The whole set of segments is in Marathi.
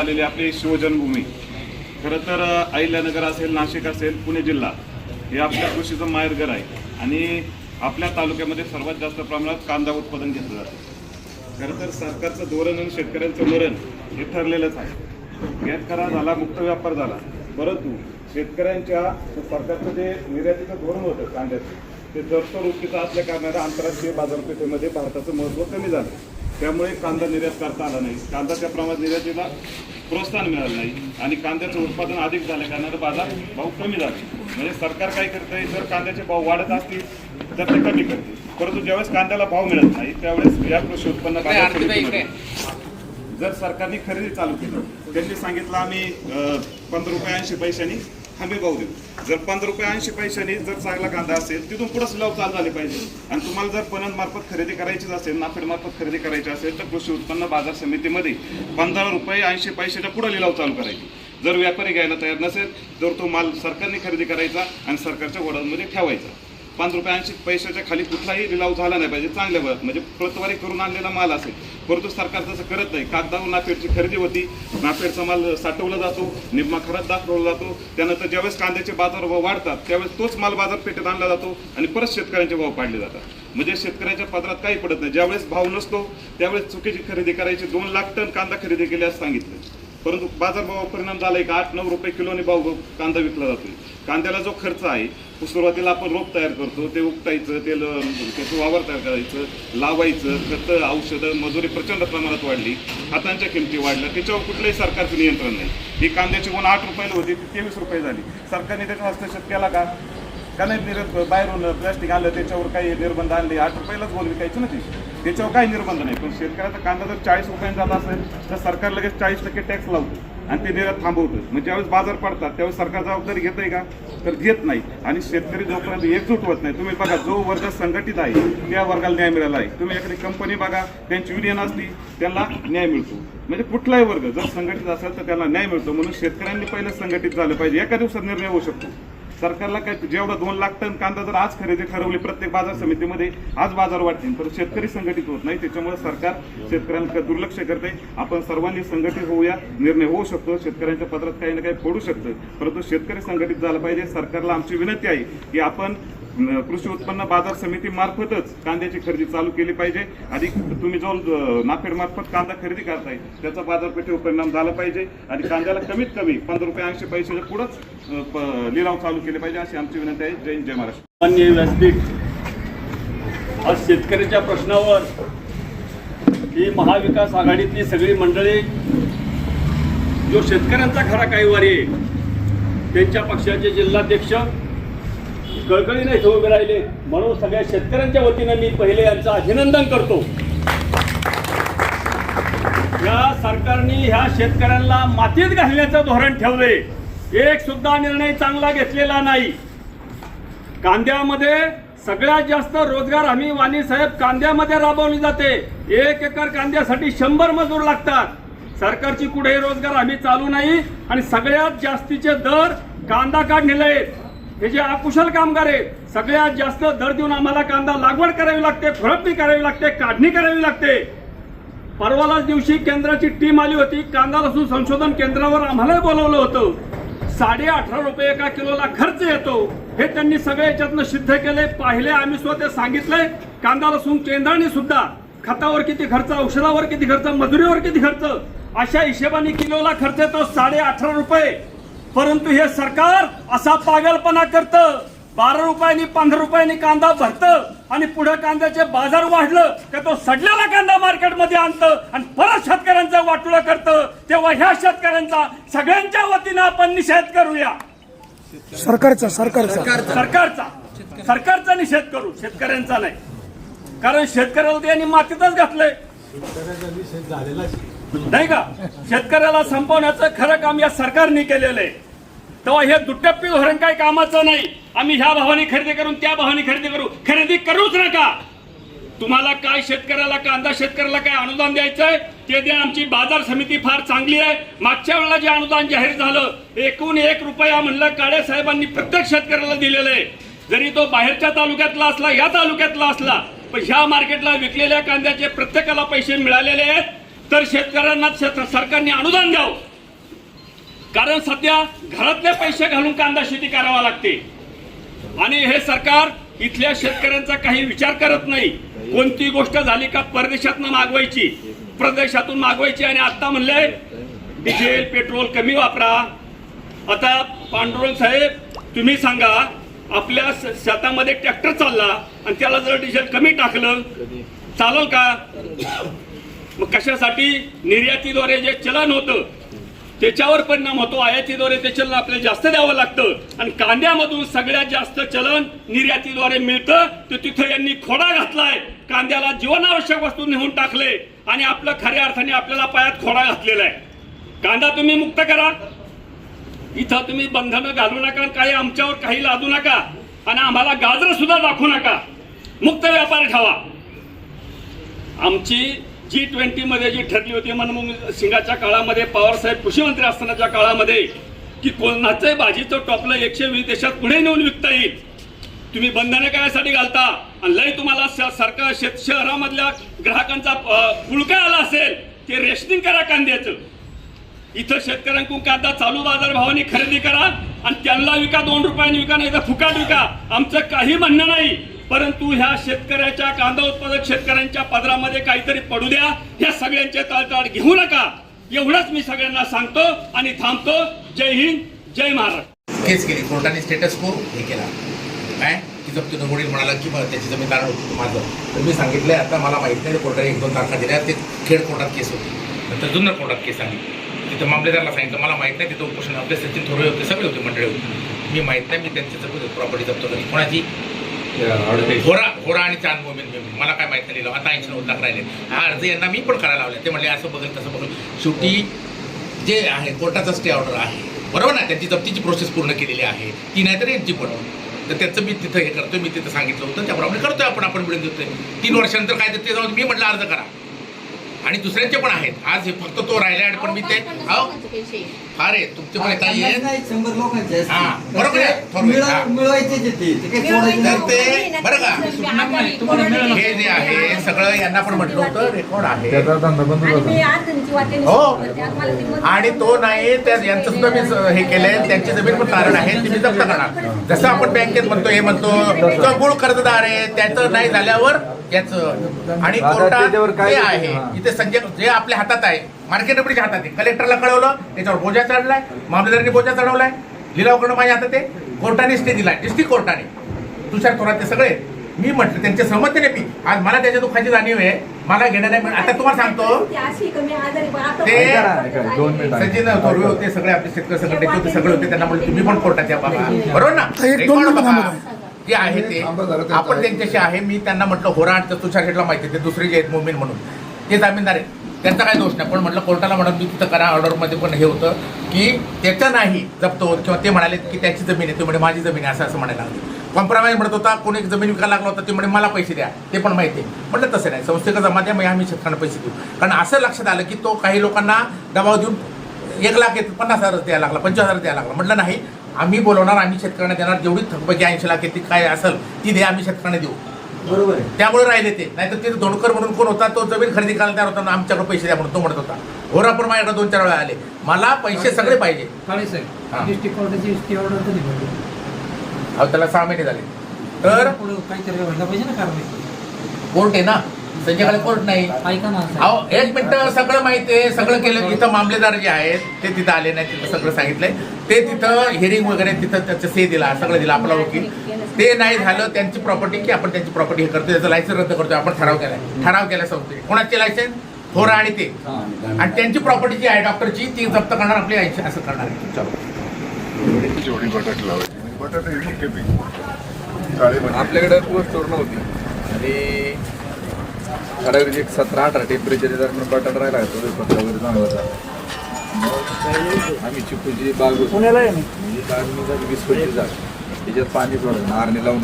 झालेली आपली शिवजन्मभूमी. खरं तर अहिल्यानगर असेल, नाशिक असेल, पुणे जिल्हा हे आपल्या कृषीचं माहेरघर आहे आणि आपल्या तालुक्यामध्ये सर्वात जास्त प्रमाणात कांदा उत्पादन घेतलं जातं. खरं तर सरकारचं धोरण आणि शेतकऱ्यांचं मरण हे ठरलेलंच आहे. गॅस करा झाला, मुक्त व्यापार झाला, परंतु शेतकऱ्यांच्या सरकारचं जे निर्यातीचं धोरण होतं कांद्याचं ते जर्सवृत्तीचं असल्या कारणाने आंतरराष्ट्रीय बाजारपेठेमध्ये भारताचं महत्त्व कमी झालं. त्यामुळे कांदा निर्यात करता आला नाही, कांदा त्या प्रमाणात निर्यातीला प्रोत्साहन मिळालं नाही आणि कांद्याचं उत्पादन अधिक झाल्या कारणाने बाजार भाव कमी झाले. म्हणजे सरकार काय करतंय, जर कांद्याचे भाव वाढत असतील तर ते कमी करते, परंतु ज्यावेळेस कांद्याला भाव मिळत नाही त्यावेळेस या कृषी उत्पन्न बाजार समितीमध्ये जर सरकारने खरेदी चालू केली, त्यांनी सांगितलं आम्ही 15 रुपये 80 पैशांनी हमी भाव देऊ. जर 15 रुपये 80 पैशांनी जर चांगला कांदा असेल तिथून पुढेच लाव चालू झाले पाहिजे. आणि तुम्हाला जर पणन मार्फत खरेदी करायचीच असेल, नाफेड मार्फत खरेदी करायची असेल तर कृषी उत्पन्न बाजार समितीमध्ये 15 रुपये 80 पैशाच्या पुढे लिलाव चालू करायची. जर व्यापारी घ्यायला तयार नसेल तर तो माल सरकारने खरेदी करायचा आणि सरकारच्या गोडाऊनमध्ये ठेवायचा. 5 रुपये 80 पैशाच्या खाली कुठलाही लिलाव झाला नाही पाहिजे. चांगल्या वेळात म्हणजे प्रतवारी करून आणलेला माल असेल, परंतु सरकार तसं करत नाही. कागदावर नाफेडची खरेदी होती, नाफेडचा माल साठवला जातो, निम्मा खराब दाखवला जातो. त्यानंतर ज्यावेळेस कांद्याचे बाजार वाढतात त्यावेळेस तोच माल बाजारपेठेत आणला जातो आणि परत शेतकऱ्यांचे भाव पाडले जातात. म्हणजे शेतकऱ्याच्या पदरात काही पडत नाही. ज्यावेळेस भाव नसतो त्यावेळेस चुकीची खरेदी करायची. 2 लाख टन कांदा खरेदी केल्यास सांगितलं, परंतु बाजारभावावर परिणाम झालाय का 8-9 रुपये किलोने भाव कांदा विकला जातो. कांद्याला जो खर्च आहे, सुरुवातीला आपण रोप तयार करतो, ते उपटायचं, त्याचं वावर तयार करायचं, लावायचं, खतं, औषधं, मजुरी प्रचंड प्रमाणात वाढली, खतांच्या किमती वाढल्या, त्याच्यावर कुठलंही सरकारचं नियंत्रण नाही. ही कांद्याची गुण 8 रुपयाला होती ती 23 रुपये झाली. सरकारने त्याचा हस्तक्षेप केला का नाही? बाहेरून प्लॅस्टिक आणलं, त्याच्यावर काही निर्बंध आणले, 8 रुपयालाच बोल विकायचं ना, त्याच्यावर काही निर्बंध नाही. पण शेतकऱ्याचा कांदा जर 40 रुपयांनी जात असेल तर सरकार लगेच 40% टॅक्स लावतं आणि ते निर्यात थांबवतं. म्हणजे ज्यावेळेस बाजार पडतात त्यावेळेस सरकार जबाबदारी घेत आहे का? तर घेत नाही. आणि शेतकरी जोपर्यंत एकजूट होत नाही, तुम्ही बघा जो वर्ग संघटित आहे त्या वर्गाला न्याय मिळाला आहे. तुम्ही एखादी कंपनी बघा, त्यांची युनियन असली त्यांना न्याय मिळतो. म्हणजे कुठलाही वर्ग जर संघटित असेल तर त्याला न्याय मिळतो. म्हणून शेतकऱ्यांनी पहिलं संघटित झालं पाहिजे. एका दिवसात निर्णय होऊ शकतो. सरकारला काय जेवढा 2 लाख टन कांदा जर आज खरेदी ठरवली प्रत्येक बाजार समितीमध्ये, आज बाजार वाढतील, तर शेतकरी संघटित होत नाही. त्याच्यामुळे सरकार शेतकऱ्यांकडे दुर्लक्ष करते. आपण सर्वांनी संघटित होऊया, निर्णय होऊ शकतो. शेतकऱ्यांच्या पदरात काही ना काही पडू शकतं, परंतु शेतकरी संघटित झाला पाहिजे. सरकारला आमची विनंती आहे की आपण कृषी उत्पन्न बाजार समिती मार्फतच कांद्याची खरेदी चालू केली पाहिजे. आणि तुम्ही जो नाफेड मार्फत कांदा खरेदी करताय त्याचा बाजारपेठेवर परिणाम झाला पाहिजे आणि कांद्याला कमीत कमी 15 रुपये 80 पैशाच्या पुढंच लिलाव चालू केले पाहिजे, अशी आमची विनंती आहे. जय हिंद, जय महाराष्ट्र. माननीय व्यासपीठ, आज शेतकऱ्याच्या प्रश्नावर ही महाविकास आघाडीतली सगळी मंडळी, जो शेतकऱ्यांचा खरा काहीवारी आहे, त्यांच्या पक्षाचे जिल्हाध्यक्ष कळकळीने इथे उभे राहिले. म्हणून सगळ्या शेतकऱ्यांच्या वतीनं मी पहिले यांचं अभिनंदन करतो. या सरकारने ह्या शेतकऱ्यांना मातीत घालण्याचं धोरण ठेवले. एक सुद्धा निर्णय चांगला घेतलेला नाही. कांद्यामध्ये सगळ्यात जास्त रोजगार हमी वाणी साहेब कांद्यामध्ये राबवली जाते. 1 एकर कांद्यासाठी 100 मजूर लागतात. सरकारची कुठेही रोजगार हमी चालू नाही आणि सगळ्यात जास्तीचे दर कांदा काढणीला आहेत. हे जे अकुशल कामगार आहेत, सगळ्यात जास्त दर देऊन आम्हाला कांदा लागवड करावी लागते, खुरपणी करावी लागते, काढणी करावी लागते. परवालाच दिवशी केंद्राची टीम आली होती. कांदा लसूण संशोधन केंद्रावर आम्हाला बोलवलं होतं. 18.5 रुपये एका किलोला खर्च येतो, हे त्यांनी सगळे याच्यातनं सिद्ध केले, पाहिले. आम्ही स्वतः सांगितलंय कांदा लसूण केंद्राने सुद्धा खतावर किती खर्च, औषधावर किती खर्च, मजुरीवर किती खर्च, अशा हिशेबाने किलोला खर्च येतो 18.5 रुपये. परंतु हे सरकार असा पागलपणा करतं. 12 रुपयांनी 15 रुपयांनी कांदा भरतं आणि पुढे कांद्याचे बाजार वाढलं का तो सडलेला कांदा मार्केटमध्ये आणतं आणि परत शेतकऱ्यांचं वाटोळं करतं. तेव्हा ह्या शेतकऱ्यांचा सगळ्यांच्या वतीनं आपण निषेध करूया. सरकारचा निषेध करू, शेतकऱ्यांचा नाही. कारण शेतकऱ्याला त्यांनी मातीतच घातलंय नाही का? शेतकऱ्याला संपवण्याचं खरं काम या सरकारने केलेलं आहे. तेव्हा हे दुटप्पी धोरण काही कामाचं नाही. आम्ही ह्या भावाने खरेदी करून त्या भावाने खरेदी करूच नका. तुम्हाला काय शेतकऱ्याला कांदा शेतकऱ्याला काय अनुदान द्यायचंय ते द्या. आमची बाजार समिती फार चांगली आहे. मागच्या वेळेला जे अनुदान जाहीर झालं एकूण 1 रुपया म्हणलं काळे साहेबांनी प्रत्येक शेतकऱ्याला दिलेलं आहे. जरी तो बाहेरच्या तालुक्यातला असला या तालुक्यातला असला, पण ह्या मार्केटला विकलेल्या कांद्याचे प्रत्येकाला पैसे मिळालेले आहेत. तर शेतकऱ्यांना सरकारने अनुदान द्यावं. कारण सध्या घरातले पैसे घालून कांदा शेती करावा लागते आणि हे सरकार इथल्या शेतकऱ्यांचा काही विचार करत नाही. कोणती गोष्ट झाली का परदेशातून मागवायची, प्रदेशातून मागवायची आणि आता म्हणले डिझेल पेट्रोल कमी वापरा. आता पांडुरंग साहेब तुम्ही सांगा, आपल्या शेतामध्ये ट्रॅक्टर चालला आणि त्याला जर डिझेल कमी टाकलं चालेल का? मग कशासाठी? निर्यातीद्वारे जे चलन होतं त्याच्यावर परिणाम होतो. आयातीद्वारे ते चलन आपल्याला जास्त द्यावं लागतं आणि कांद्यामधून सगळ्यात जास्त चलन निर्यातीद्वारे मिळतं. तर तिथं यांनी खोडा घातलाय, कांद्याला जीवनावश्यक वस्तू नेऊन टाकले आणि आपलं खऱ्या अर्थाने आपल्याला पायात खोडा घातलेला आहे. कांदा तुम्ही मुक्त करा, इथं तुम्ही बंधनं घालू नका, काही आमच्यावर काही लादू नका आणि आम्हाला गाजर सुद्धा दाखवू नका. मुक्त व्यापार ठेवा. आमची G20 मध्ये जी ठरली होती मनमोहन सिंगाच्या काळामध्ये, पवार साहेब कृषी मंत्री असतानाच्या काळामध्ये, की कोणाचंही भाजीचं टोपलं 120 देशात पुढे नेऊन विकता येईल. तुम्ही बंधनं कायसाठी घालता? आणि लय तुम्हाला सरकार शहरामधल्या ग्राहकांचा पुळका आला असेल ते रेशनिंग करा कांद्याचं. इथं शेतकऱ्यांकडून कांदा चालू बाजार भावाने खरेदी करा आणि त्यांना विका, 2 रुपयांनी विका, नाही तर फुकाट विका. आमचं काही म्हणणं नाही, परंतु ह्या शेतकऱ्याच्या, कांदा उत्पादक शेतकऱ्यांच्या पदरामध्ये काहीतरी पडू द्या. ह्या सगळ्यांचे तळतळ घेऊ नका, एवढंच मी सगळ्यांना सांगतो आणि थांबतो. जय हिंद, जय महाराष्ट्र. केस केली कोर्टाने, स्टेटस को हे केला काय की जप्त वडील म्हणाला की त्याची जमीनदार होती माझं. तर मी सांगितलं आता मला माहीत नाही, कोर्टाने 1-2 तारखा दिल्या. ते खेड कोर्टात केस होती, नंतर जुन्नर कोर्टात केस आली. तिथं मामलेदारला सांगितलं मला माहीत नाही, तिथं उपोषण आपले सचिन थोरवे होते, सगळे होते, मंडळी होते, मी माहीत नाही, मी त्यांची प्रॉपर्टी जप्त केली. कोणाची? होरा आणि चांद मोमीन. मला काय माहित नाही लिहिलं. आता 80-90 लाख राहिले. हा अर्ज यांना मी पण करायला लावला. ते म्हणले असं बघेल तसं बघेल. शेवटी जे आहे कोर्टाचा स्टे ऑर्डर आहे, बरोबर ना, त्यांची जप्तीची प्रोसेस पूर्ण केलेली आहे, ती नाही तर यांची पण. तर त्याचं मी तिथं हे करतोय, मी तिथं सांगितलं होतं त्याप्रमाणे करतोय आपण मिळून देतोय. 3 वर्षानंतर काय ते जाऊन मी म्हटलं अर्ज करा. आणि दुसऱ्यांचे पण आहेत. आज हे फक्त तो राहिला पण मी ते अरे तुमचे पण काही आहेत 100 लोकांचे बरोबर आहे, मिळवायचे ते बरं का. हे जे आहे सगळं यांना पण म्हटलं होतं रेकॉर्ड आहे हो. आणि तो नाही त्या यांचं सुद्धा मी हे केलंय, त्यांची जमीन पण कारण आहे ती मी जप्त करणार. जसं आपण बँकेत म्हणतो हे म्हणतो मूळ कर्जदार आहे, त्याचं नाही झाल्यावर त्याचं. आणि कोर्टात हे आहे इथे संजय जे आपल्या हातात आहे, मार्केट कमिटीच्या हातात आहे. कलेक्टरला कळवलं, त्याच्यावर बोजा चढलाय, मामलेदारांनी बोजा चढवलाय, लिलाव करणं माझ्या हातात आहे. कोर्टाने स्टे दिलाय, डिस्ट्रिक्ट कोर्टाने. तुषार थोरात ते सगळे मी म्हटलं त्यांच्या सहमतीने मी आज मला त्याच्या दुःखाची जाणीव आहे, मला घेणं नाही. आता तुम्हाला सांगतो ते सचिन थोरवे होते, सगळे आपले शेतकरी संघटनेचे होते, सगळे होते, त्यांना म्हणलं तुम्ही पण कोर्टात या बाबा, बरोबर ना. जे आहे ते आपण त्यांच्याशी आहे. मी त्यांना म्हटलं होराट तर तुषार शेटला माहिती आहे, ते दुसरे जे आहेत मोमीन म्हणून ते जामीनदार आहेत, त्यांचा काही दोष नाही. पण म्हटलं कोर्टाला म्हणत मी तिथं करा. ऑर्डरमध्ये पण हे होतं की त्याचं नाही जप्त होत, किंवा ते म्हणाले की त्याची जमीन आहे, ते म्हणे माझी जमीन आहे, असं म्हणायला लागलं. कॉम्प्रोमाइज म्हणत होता, कोणी एक जमीन विकायला लागला होता, ते म्हणे मला पैसे द्या, ते पण माहिती आहे. म्हटलं तसं नाही, संस्थेचा जमा द्या, मग आम्ही शेतकऱ्यांना पैसे देऊ. कारण असं लक्षात आलं की तो काही लोकांना दबाव देऊन 1,50,000 द्यायला लागला, 25,000 द्यायला लागला. म्हटलं नाही, आम्ही बोलवणार, आम्ही शेतकऱ्यांना देणार, जेवढी थकबाकी 80 लाख ती काय असेल ती दे, आम्ही शेतकऱ्यांना देऊ. बरोबर. त्यामुळे राहिले ते. नाहीतर ते धोंडकर म्हणून कोण होता, तो जमीन खरेदी करायला तयार होता, आमच्याकडे पैसे द्या म्हणून तो म्हणत होता. होरा पण माझ्याकडे 2-4 वेळा आले, मला पैसे सगळे पाहिजे. डिस्ट्रिक्ट कोर्टाची स्टे ऑर्डर कधी भेटली? अहो त्याला 6 महिने झाले. तर काहीतरी व्हायला पाहिजे ना कारवाई. कोर्ट आहे ना, संजयकडे कोर्ट नाही. ऐका ना, अहो 1 मिनिट, सगळं माहिती आहे, सगळं केलं. तिथं मामलेदार जे आहेत ते तिथं आले नाही, तिथं सगळं सांगितलंय. ते तिथं हिअरिंग वगैरे तिथं त्याचं से दिला, सगळं दिलं आपला वकील. ते नाही झालं त्यांची प्रॉपर्टी की आपण त्यांची प्रॉपर्टी हे करतोय, त्याचं लायसन्स रद्द करतोय. आपण ठराव केलाय संस्थेने. कोणाचे लायसन्स? होरा आणि ते. आणि त्यांची प्रॉपर्टी जी आहे डॉक्टरची ती जप्त करणार, आपली आईची असं करणार आहे. चलो बटाटे लावायचे, बटाटे मुख्य पीक आपल्याकडे पूर्ण स्टोर नव्हती आणि ठराविक एक 17-18 टेम्परेचर दरम्यान बटाटा राहिला पत्र वगैरे चांगला होता. आम्ही चिकूची बाग बाग 20 फुटाची जागा, त्याच्यात पाणी सोडायचं, नारणी लावून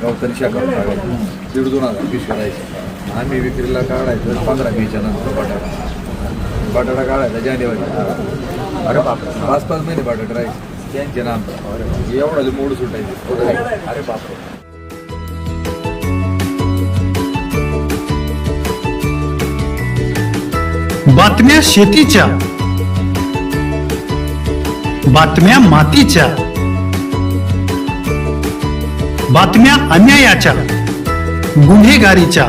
गवतानी शाखावून टाकायचं, 1,500-2,000 पिशव्या राहायचं. आम्ही विक्रीला काढायचं 15 मेच्या नंतर बटाटा काढायचा जानेवारी. अरे बापरे, 5-5 महिने बटाटा राहायचे त्यांचे नाम. एवढा मोड सुटायचे. अरे बापरे. बातम्या शेतीच्या, बातम्या मातीच्या, बातम्या अन्यायाच्या, गुन्हेगारीच्या,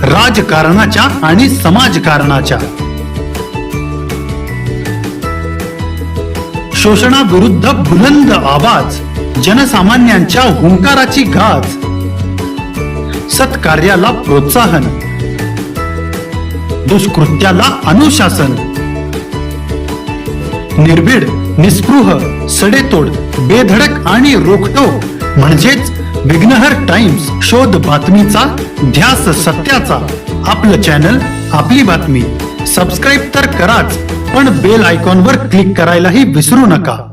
राजकारणाच्या आणि समाजकारणाच्या, शोषणाविरुद्ध बुलंद आवाज, जनसामान्यांच्या हुंकाराची गाज, सत्कार्याला प्रोत्साहन, दुष्कृत्याला अनुशासन, निर्भीड, निस्पृह, सडेतोड, बेधडक आणि रोखटोक म्हणजेच विघ्नहर टाइम्स. शोध बातमीचा, ध्यास सत्याचा. आपलं चॅनल, आपली बातमी. सबस्क्राईब तर कराच, पण बेल आयकॉनवर क्लिक करायलाही विसरू नका.